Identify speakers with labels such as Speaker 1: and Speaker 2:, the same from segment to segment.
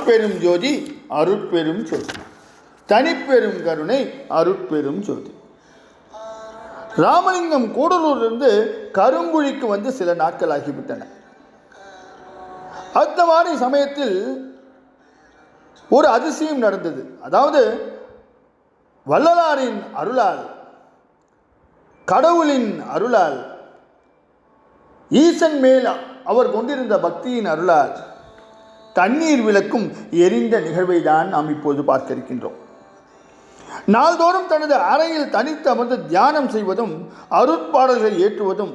Speaker 1: அருட்பெரும் ஜோதி அருட்பெரும் ஜோதி தனிப்பெரும் கருணை அருட்பெரும் ஜோதி. ராமலிங்கம் கூடலூரிலிருந்து கருங்குழிக்கு வந்து சில நாட்கள் ஆகிவிட்டன. அந்த மாதிரி சமயத்தில் ஒரு அதிசயம் நடந்தது. அதாவது வள்ளலாரின் அருளால், கடவுளின் அருளால், ஈசன் மேல் அவர் கொண்டிருந்த பக்தியின் அருளால் தண்ணீர் விளக்கும் எரிந்த நிகழ்வை தான் நாம் இப்போது பார்க்க இருக்கின்றோம். நாள்தோறும் தனது அறையில் தனித்து அமர்ந்து தியானம் செய்வதும், அருட்பாடல்களை ஏற்றுவதும்,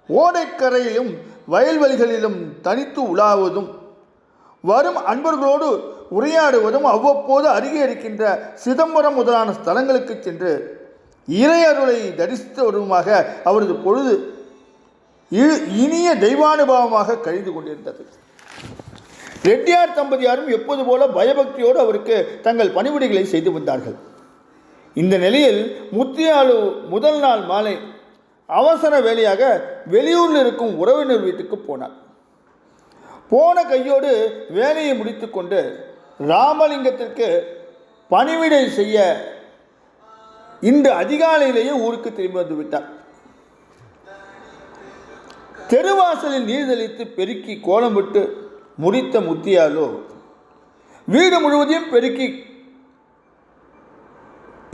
Speaker 1: ஓடைக்கரையிலும் வயல்வெளிகளிலும் தனித்து உலாவதும், வரும் அன்பர்களோடு உரையாடுவதும், அவ்வப்போது அருகே இருக்கின்ற சிதம்பரம் முதலான ஸ்தலங்களுக்கு சென்று இறையருளை தரிசித்து வருவதுமாக அவரது பொழுது இனிய தெய்வானுபவமாக கழிந்து கொண்டிருந்தது. ரெட்டியார் தம்பதியாரும் எப்போது போல பயபக்தியோடு அவருக்கு தங்கள் பணிவிடைகளை செய்து வந்தார்கள். இந்த நிலையில் முத்தியாலு முதல் நாள் மாலை அவசர வேலையாக வெளியூரில் இருக்கும் உறவினர் வீட்டுக்கு போனார். போன கையோடு வேலையை முடித்து கொண்டு ராமலிங்கத்திற்கு பணிவிடை செய்ய இன்று அதிகாலையிலேயே ஊருக்கு திரும்பி வந்து விட்டார். தெருவாசலில் நீர் தெளித்து பெருக்கி கோலம் விட்டு முடித்த முத்தியாலோ வீடு முழுவதையும் பெருக்கி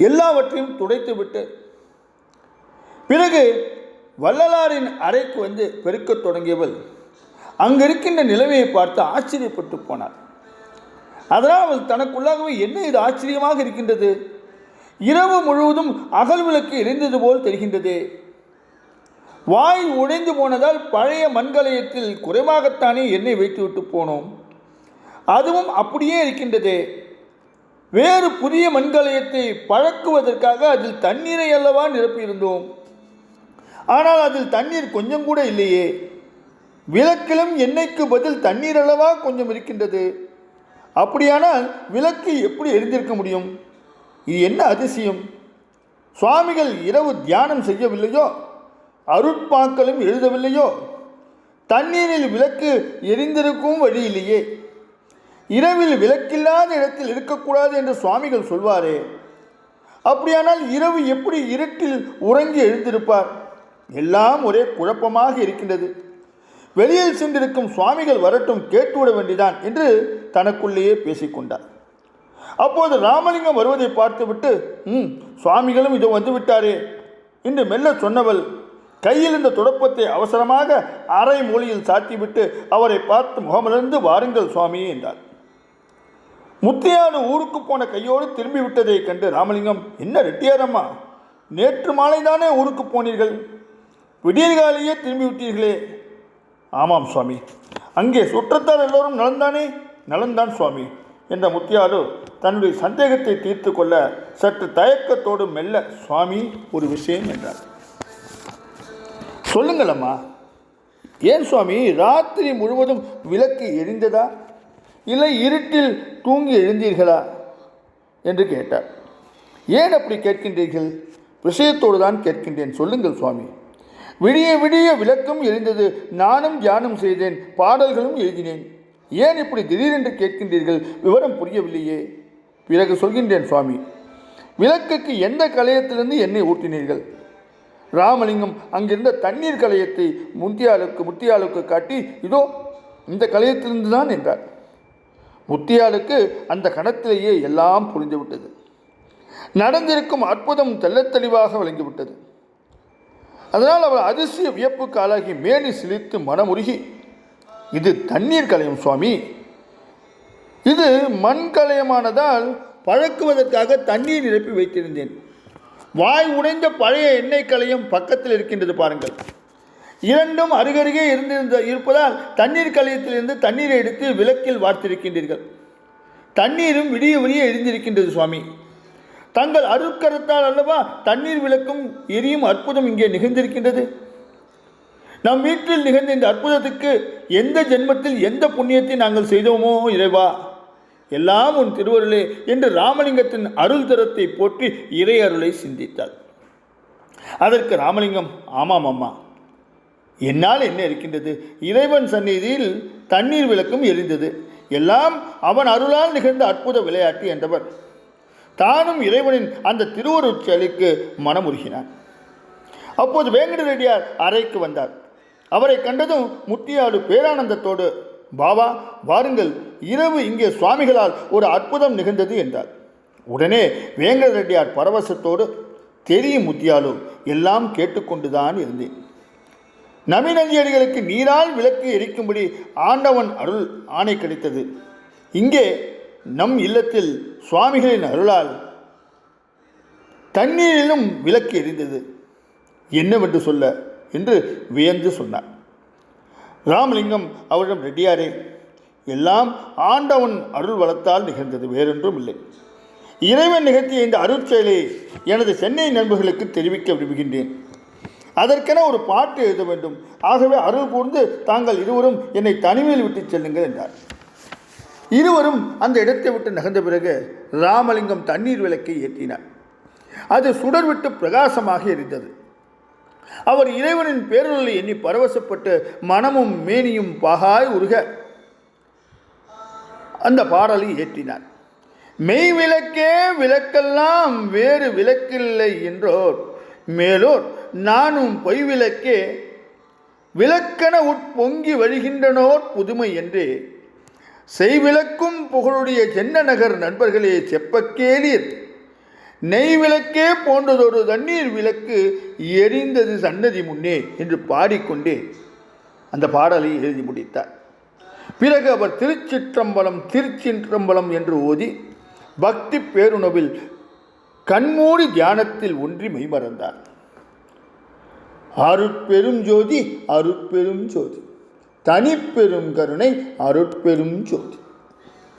Speaker 1: எல்லாவற்றையும் துடைத்து விட்டு பிறகு வள்ளலாரின் அறைக்கு வந்து பெருக்கத் தொடங்கியவள் அங்கிருக்கின்ற நிலைமையை பார்த்து ஆச்சரியப்பட்டு போனார். அதனால் அவள் தனக்குள்ளாகவே என்ன இது ஆச்சரியமாக இருக்கின்றது, இரவு முழுவதும் அகல் விளக்கு எரிந்தது போல் தெரிகின்றது, வாய் உடைந்து போனதால் பழைய மண்கலயத்தில் குறைவாகத்தானே எண்ணெய் வைத்துவிட்டு போனோம், அதுவும் அப்படியே இருக்கின்றது, வேறு புதிய மண்கலயத்தை பழக்குவதற்காக அதில் தண்ணீரை அல்லவா நிரப்பியிருந்தோம், ஆனால் அதில் தண்ணீர் கொஞ்சம் கூட இல்லையே, விளக்கிலும் எண்ணெய்க்கு பதில் தண்ணீர் அல்லவா கொஞ்சம் இருக்கின்றது, அப்படியானால் விளக்கு எப்படி எரிந்திருக்க முடியும், இது என்ன அதிசயம், சுவாமிகள் இரவு தியானம் செய்யவில்லையோ, அருட்பாக்களும் எழுதவில்லையோ, தண்ணீரில் விளக்கு எரிந்திருக்கும் வழி இல்லையே, இரவில் விளக்கில்லாத இடத்தில் இருக்கக்கூடாது என்று சுவாமிகள் சொல்வாரே, அப்படியானால் இரவு எப்படி இருட்டில் உறங்கி எழுந்திருப்பார், எல்லாம் ஒரே குழப்பமாக இருக்கின்றது, வெளியில் சென்றிருக்கும் சுவாமிகள் வரட்டும் கேட்டுவிட வேண்டிதான் என்று தனக்குள்ளேயே பேசிக்கொண்டார். அப்போது ராமலிங்கம் வருவதை பார்த்துவிட்டு சுவாமிகளும் இதோ வந்து விட்டாரே என்று மெல்ல சொன்னவள் கையில் இந்த துடப்பத்தை அவசரமாக அரை மூலையில் சாத்திவிட்டு அவரை பார்த்து முகமலர்ந்து வாருங்கள் சுவாமி என்றார். முத்தியாலு ஊருக்கு போன கையோடு திரும்பி விட்டதை கண்டு ராமலிங்கம், என்ன ரெட்டியாரம்மா, நேற்று மாலை தானே ஊருக்கு போனீர்கள், விடியற்காலையே திரும்பி விட்டீர்களே. ஆமாம் சுவாமி, அங்கே சுற்றத்தால் எல்லோரும் நலந்தானே. நலந்தான் சுவாமி என்ற முத்தியாலு தன்னுடைய சந்தேகத்தை தீர்த்து கொள்ள சற்று தயக்கத்தோடு மெல்ல, சுவாமி ஒரு விஷயம் என்றார். சொல்லுங்களம்மா, ஏன் சுவாமி ராத்திரி முழுவதும் விளக்கு எரிந்ததா, இல்லை இருட்டில் தூங்கி எழுந்தீர்களா என்று கேட்டார். ஏன் அப்படி கேட்கின்றீர்கள், விஷயத்தோடு தான் கேட்கின்றேன், சொல்லுங்கள் சுவாமி. விடிய விடிய விளக்கும் எரிந்தது, நானும் தியானம் செய்தேன், பாடல்களும் எழுதினேன், ஏன் இப்படி திடீரென்று கேட்கின்றீர்கள், விவரம் புரியவில்லையே. பிறகு சொல்கின்றேன் சுவாமி. விளக்குக்கு எந்த கலயத்திலிருந்து எண்ணெய் ஊற்றினீர்கள்? ராமலிங்கம் அங்கிருந்த தண்ணீர் கலயத்தை முத்தியாலுக்கு காட்டி, இதோ இந்த கலயத்திலிருந்து தான் என்றார். முத்தியாலுக்கு அந்த கணத்திலேயே எல்லாம் புரிந்துவிட்டது. நடந்திருக்கும் அற்புதம் தெள்ளத்தெளிவாக விளங்கிவிட்டது. அதனால் அவர் அதிசய வியப்புக்கு ஆளாகி மேனி சிலித்து மனமுருகி, இது தண்ணீர் கலயம் சுவாமி, இது மண் கலயமானதால் பழக்குவதற்காக தண்ணீர் நிரப்பி வைத்திருந்தேன், வாய் உடைந்த பழைய எண்ணெய் கலயம் பக்கத்தில் இருக்கின்றது பாருங்கள், இரண்டும் அருகருகே இருப்பதால் தண்ணீர் கலயத்திலிருந்து தண்ணீரை எடுத்து விளக்கில் வார்த்திருக்கின்றீர்கள், தண்ணீரும் விடிய விடிய எரிந்திருக்கின்றது சுவாமி, தங்கள் அருட்கரத்தால் அல்லவா தண்ணீர் விளக்கும் எரியும் அற்புதம் இங்கே நிகழ்ந்திருக்கின்றது, நம் வீட்டில் நிகழ்ந்த இந்த அற்புதத்துக்கு எந்த ஜென்மத்தில் எந்த புண்ணியத்தை நாங்கள் செய்தோமோ இறைவா, எல்லாம் உன் திருவருளே என்று ராமலிங்கத்தின் அருள் தரத்தை போற்றி இறை அருளை சிந்தித்தார். அதற்கு ராமலிங்கம், ஆமாம் அம்மா, என்னால் என்ன இருக்கின்றது, இறைவன் சந்நிதியில் தண்ணீர் விளக்கும் எரிந்தது, எல்லாம் அவன் அருளால் நிகழ்ந்த அற்புத விளையாட்டு என்றவர் தானும் இறைவனின் அந்த திருவருட் செயலுக்கு மனமுருகினார். அப்போது வேங்கட ரெட்டியார் அறைக்கு வந்தார். அவரை கண்டதும் முத்தியாடு பேரானந்தத்தோடு, பாபா வாருங்கள், இரவு இங்கே சுவாமிகளால் ஒரு அற்புதம் நிகழ்ந்தது என்றார். உடனே வேங்கட ரெட்டியார் பரவசத்தோடு, தெரியும் முத்தியாலு, எல்லாம் கேட்டுக்கொண்டுதான் இருந்தேன். நவீனதியடிகளுக்கு நீரால் விளக்கு எரிக்கும்படி ஆண்டவன் அருள் ஆணை கிடைத்தது. இங்கே நம் இல்லத்தில் சுவாமிகளின் அருளால் தண்ணீரிலும் விளக்கு எரிந்தது. என்னவென்று சொல்ல என்று வியந்து சொன்னார். ராமலிங்கம் அவரிடம், ரெட்டியாரே, எல்லாம் ஆண்டவன் அருள் வளத்தால் நிகழ்ந்தது, வேறொன்றும் இல்லை. இறைவன் நிகழ்த்திய இந்த அருட்செயலை எனது சென்னை நண்பர்களுக்கு தெரிவிக்க விரும்புகின்றேன். அதற்கென ஒரு பாட்டு எழுத வேண்டும். ஆகவே அருள் கூர்ந்து தாங்கள் இருவரும் என்னை தனிமையில் விட்டு செல்லுங்கள் என்றார். இருவரும் அந்த இடத்தை விட்டு நகர்ந்த பிறகு ராமலிங்கம் தண்ணீர் விளக்கை ஏற்றினார். அது சுடர்விட்டு பிரகாசமாக எரிந்தது. அவர் இறைவனின் பேரருளை எண்ணி பரவசப்பட்டு மனமும் மேனியும் பாகாய் உருக அந்த பாடலை ஏற்றினார். மெய் விளக்கே விளக்கெல்லாம் வேறு விளக்கில்லை என்றோர் மேலோர் நானும் பொய் விளக்கே விளக்கென உட்பொங்கி வழிகின்றனோர் புதுமை என்றே செய்விளக்கும் புகழுடைய சென்ன நகர் நண்பர்களே செப்பக்கேலீர், நெய் விளக்கே போன்றதொரு தண்ணீர் விளக்கு எரிந்தது சன்னதி முன்னே என்று பாடிக்கொண்டே அந்த பாடலை எழுதி முடித்தார். பிறகு அவர் திருச்சிற்றம்பலம் திருச்சிற்றம்பலம் என்று ஓதி பக்தி பேருணவில் கண்மூடி தியானத்தில் ஒன்றி மெய்மறந்தார். அருட்பெரும் ஜோதி, அருட்பெரும் ஜோதி, தனிப்பெரும் கருணை, அருட்பெரும் ஜோதி.